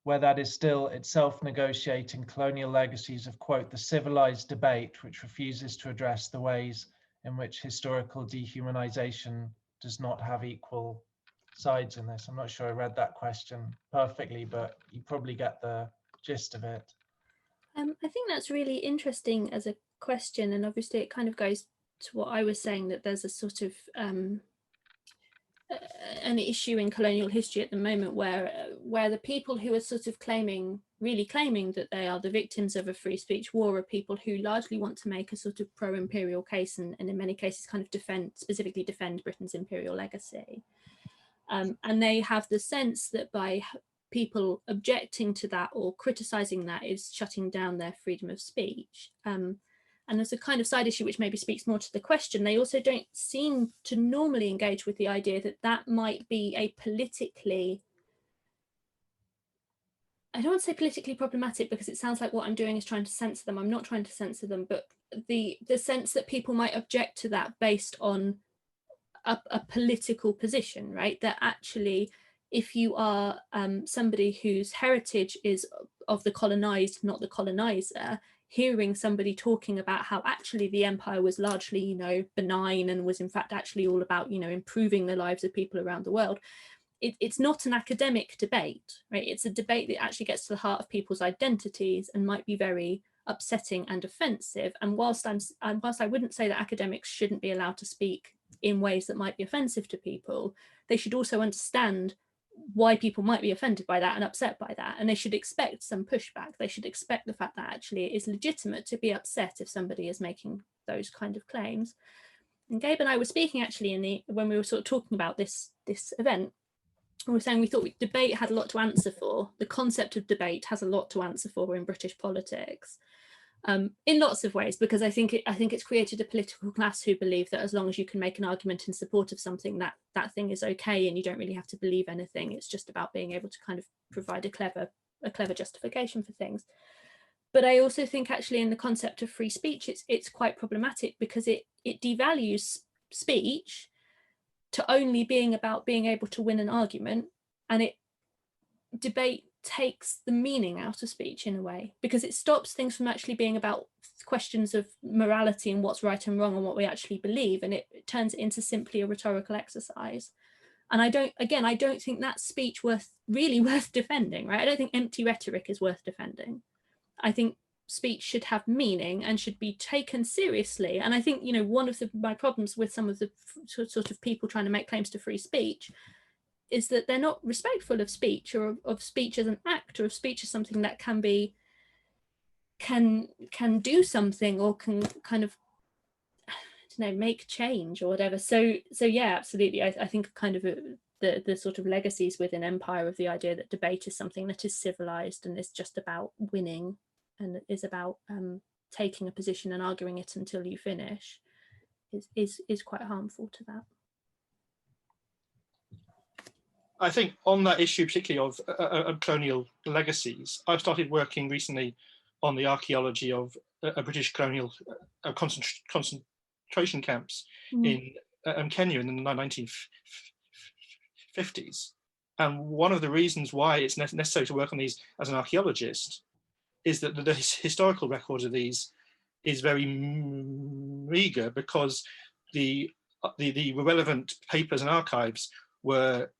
where that is still itself negotiating colonial legacies of, quote, the civilized debate, which refuses to address the ways in which historical dehumanization does not have equal sides in this. I'm not sure I read that question perfectly, but you probably get the gist of it. I think that's really interesting as a question, and obviously it kind of goes to what I was saying, that there's a sort of an issue in colonial history at the moment where the people who are sort of really claiming that they are the victims of a free speech war are people who largely want to make a sort of pro-imperial case, and in many cases kind of specifically defend Britain's imperial legacy. And they have the sense that by people objecting to that or criticizing that is shutting down their freedom of speech. And And there's a kind of side issue which maybe speaks more to the question. They also don't seem to normally engage with the idea that that might be a politically, I don't want to say politically problematic, because it sounds like what I'm doing is trying to censor them. I'm not trying to censor them, but the sense that people might object to that based on a political position, right? That actually, if you are somebody whose heritage is of the colonized, not the colonizer, hearing somebody talking about how actually the empire was largely, you know, benign and was in fact actually all about, you know, improving the lives of people around the world. It's not an academic debate, right? It's a debate that actually gets to the heart of people's identities and might be very upsetting and offensive. And whilst I wouldn't say that academics shouldn't be allowed to speak in ways that might be offensive to people, they should also understand why people might be offended by that and upset by that, and they should expect some pushback. They should expect the fact that actually it is legitimate to be upset if somebody is making those kind of claims. And Gabe and I were speaking actually when we were sort of talking about this event, we were saying we thought debate had a lot to answer for. The concept of debate has a lot to answer for in British politics. In lots of ways, because I think it's created a political class who believe that as long as you can make an argument in support of something, that thing is okay, and you don't really have to believe anything. It's just about being able to kind of provide a clever justification for things. But I also think actually in the concept of free speech, it's quite problematic, because it devalues speech to only being about being able to win an argument, and debate takes the meaning out of speech in a way, because it stops things from actually being about questions of morality and what's right and wrong and what we actually believe, and it turns it into simply a rhetorical exercise. And I don't think that's speech really worth defending, right? I don't think empty rhetoric is worth defending. I think speech should have meaning and should be taken seriously. And I think, you know, one of my problems with some of the sort of people trying to make claims to free speech is that they're not respectful of speech, or of speech as an act, or of speech as something that can do something, or can kind of, I don't know, make change or whatever. So yeah, absolutely. I think kind of the sort of legacies within empire of the idea that debate is something that is civilized and is just about winning, and is about taking a position and arguing it until you finish, is quite harmful to that. I think on that issue, particularly of colonial legacies, I've started working recently on the archaeology of British colonial concentration camps in Kenya in the 1950s. And one of the reasons why it's necessary to work on these as an archaeologist is that the historical record of these is very meager, because the relevant papers and archives were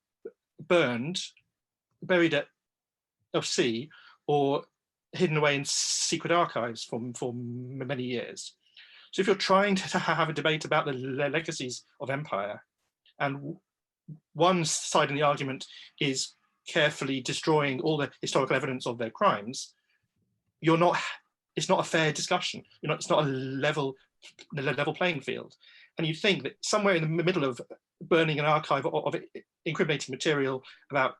burned, buried at sea, or hidden away in secret archives for many years. So if you're trying to have a debate about the legacies of empire, and one side in the argument is carefully destroying all the historical evidence of their crimes, it's not a fair discussion. It's not a level playing field. And you'd think that somewhere in the middle of burning an archive of incriminating material about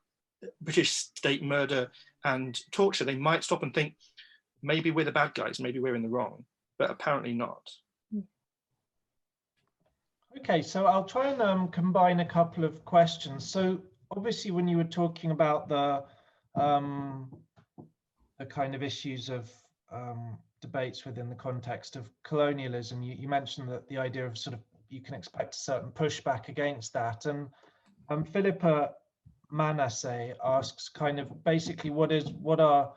British state murder and torture, they might stop and think, maybe we're the bad guys, maybe we're in the wrong, but apparently not. Okay, so I'll try and combine a couple of questions. So obviously when you were talking about the kind of issues of debates within the context of colonialism, you mentioned that the idea of sort of you can expect a certain pushback against that. And Philippa Manasseh asks kind of basically what are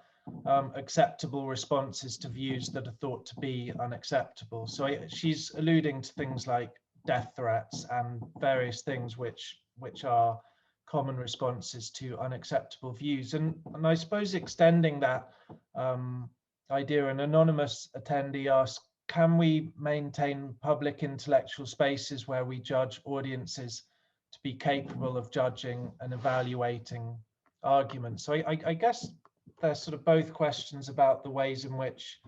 acceptable responses to views that are thought to be unacceptable. So she's alluding to things like death threats and various things which are common responses to unacceptable views. And I suppose extending that idea, an anonymous attendee asks, can we maintain public intellectual spaces where we judge audiences to be capable of judging and evaluating arguments? So I guess there's sort of both questions about the ways in which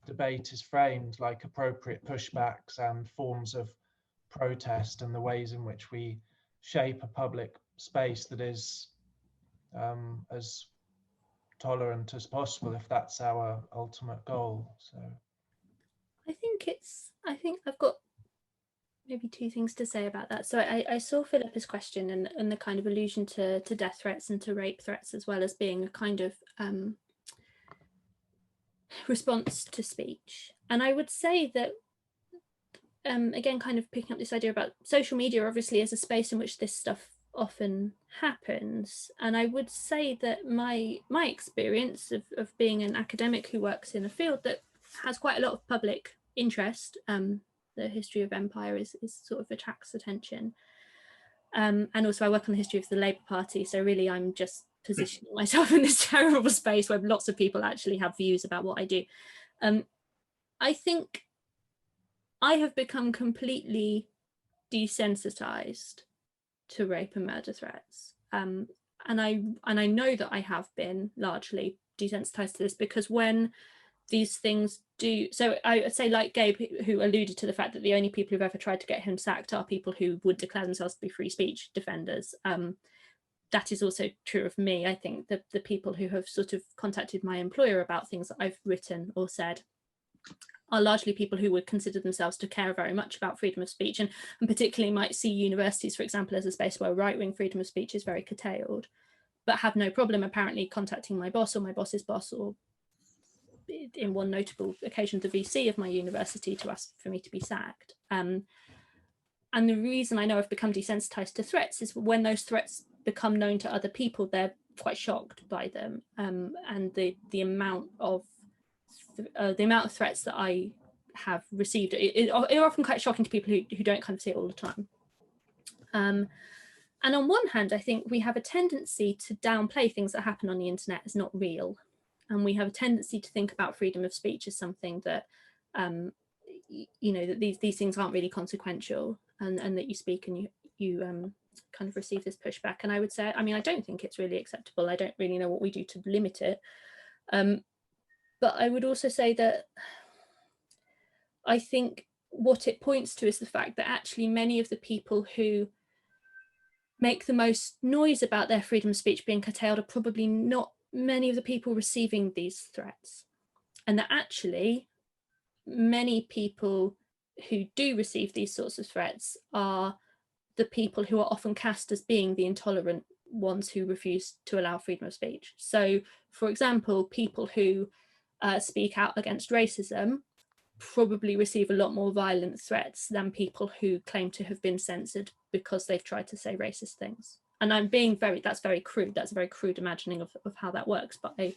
debate is framed, like appropriate pushbacks and forms of protest, and the ways in which we shape a public space that is as tolerant as possible, if that's our ultimate goal. So I think I've got maybe two things to say about that. So I saw Philippa's question and the kind of allusion to death threats and to rape threats as well as being a kind of response to speech. And I would say that, again, kind of picking up this idea about social media, obviously, as a space in which this stuff often happens. And I would say that my experience of being an academic who works in a field that has quite a lot of public interest, the history of empire is sort of attracts attention. And also I work on the history of the Labour Party, so really I'm just positioning myself in this terrible space where lots of people actually have views about what I do. I think I have become completely desensitized to rape and murder threats. And I know that I have been largely desensitized to this, because when these things do, so I would say, like Gabe, who alluded to the fact that the only people who've ever tried to get him sacked are people who would declare themselves to be free speech defenders. That is also true of me. I think that the people who have sort of contacted my employer about things that I've written or said are largely people who would consider themselves to care very much about freedom of speech, and particularly might see universities, for example, as a space where right-wing freedom of speech is very curtailed, but have no problem apparently contacting my boss or my boss's boss, or in one notable occasion, the VC of my university, to ask for me to be sacked. And the reason I know I've become desensitized to threats is when those threats become known to other people, they're quite shocked by them. And the amount of threats that I have received are often quite shocking to people who don't kind of see it all the time. And on one hand, I think we have a tendency to downplay things that happen on the internet as not real. And we have a tendency to think about freedom of speech as something that, that these things aren't really consequential, and that you speak and you kind of receive this pushback. And I would say, I don't think it's really acceptable. I don't really know what we do to limit it. But I would also say that I think what it points to is the fact that actually many of the people who make the most noise about their freedom of speech being curtailed are probably not many of the people receiving these threats. And that actually many people who do receive these sorts of threats are the people who are often cast as being the intolerant ones who refuse to allow freedom of speech. So, for example, people who speak out against racism probably receive a lot more violent threats than people who claim to have been censored because they've tried to say racist things. And I'm being that's very crude. That's a very crude imagining of how that works, but I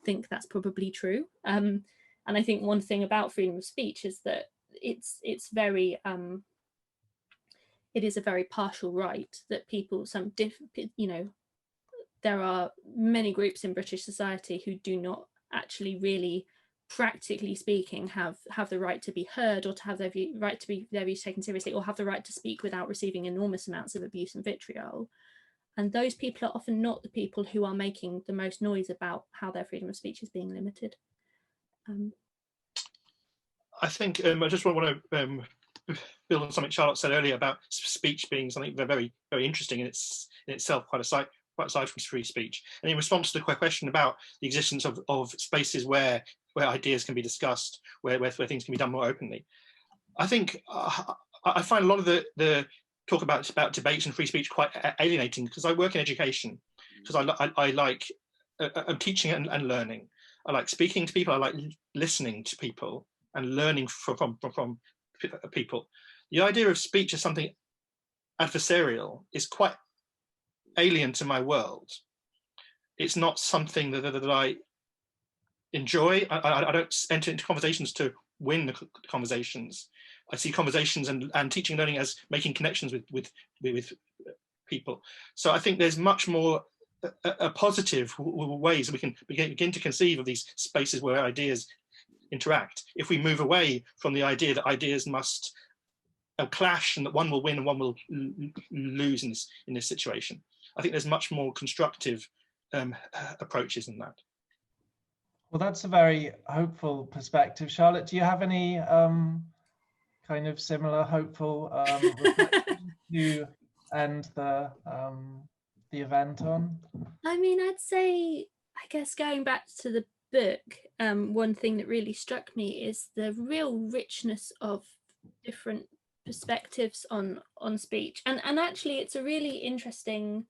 think that's probably true. And I think one thing about freedom of speech is that it's very it is a very partial right that people, there are many groups in British society who do not actually really, practically speaking, have the right to be heard, or to have their right to be their views taken seriously, or have the right to speak without receiving enormous amounts of abuse and vitriol. And those people are often not the people who are making the most noise about how their freedom of speech is being limited. I think I just want to build on something Charlotte said earlier about speech being something very, very interesting in itself, quite aside from free speech. And in response to the question about the existence of spaces where ideas can be discussed, where things can be done more openly, I think I find a lot of the talk about debates and free speech quite alienating, because I work in education, because I like I'm teaching and learning. I like speaking to people. I like listening to people and learning from people. The idea of speech as something adversarial is quite alien to my world. It's not something that I enjoy. I don't enter into conversations to win the conversations. I see conversations and teaching and learning as making connections with people. So I think there's much more a positive ways we can begin to conceive of these spaces where ideas interact, if we move away from the idea that ideas must clash and that one will win and one will lose in this situation. I think there's much more constructive approaches than that. Well, that's a very hopeful perspective. Charlotte, do you have any kind of similar hopeful reflections to end the event on? I'd say, I guess, going back to the book, one thing that really struck me is the real richness of different perspectives on speech, and actually it's a really interesting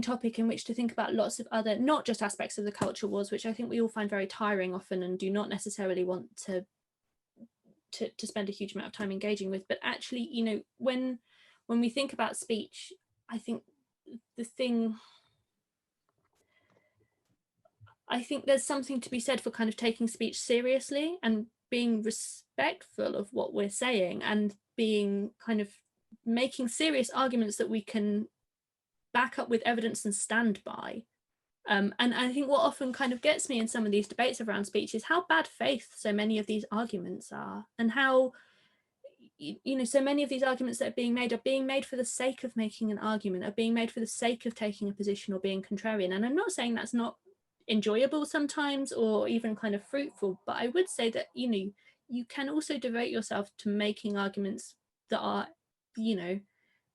topic in which to think about lots of other, not just aspects of the culture wars, which I think we all find very tiring often and do not necessarily want to spend a huge amount of time engaging with, but actually, you know, when we think about speech, I think there's something to be said for kind of taking speech seriously and being respectful of what we're saying, and being kind of making serious arguments that we can back up with evidence and stand by. And I think what often kind of gets me in some of these debates around speech is how bad faith so many of these arguments are, and how, you know, so many of these arguments that are being made for the sake of making an argument, are being made for the sake of taking a position or being contrarian. And I'm not saying that's not enjoyable sometimes or even kind of fruitful, but I would say that, you know, you can also devote yourself to making arguments that are, you know,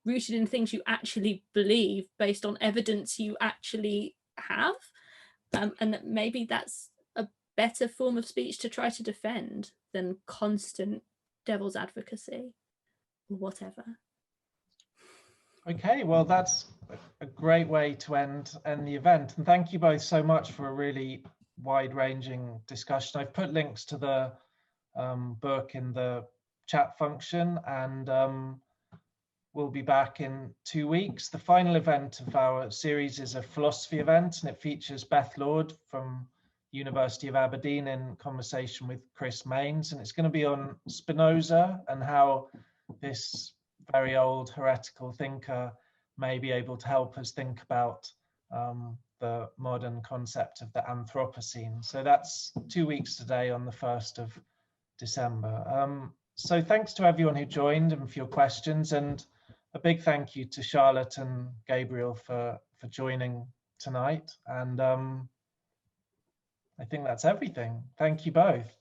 rooted in things you actually believe based on evidence you actually have, and that maybe that's a better form of speech to try to defend than constant devil's advocacy or whatever. Okay, well, that's a great way to end the event, and thank you both so much for a really wide-ranging discussion. I've put links to the book in the chat function, and we'll be back in 2 weeks. The final event of our series is a philosophy event, and it features Beth Lord from University of Aberdeen in conversation with Chris Maines, and it's going to be on Spinoza and how this very old heretical thinker may be able to help us think about the modern concept of the Anthropocene. So that's 2 weeks today on the 1st of December. So thanks to everyone who joined and for your questions, and a big thank you to Charlotte and Gabriel for joining tonight. And I think that's everything. Thank you both.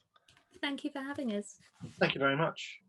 Thank you for having us. Thank you very much.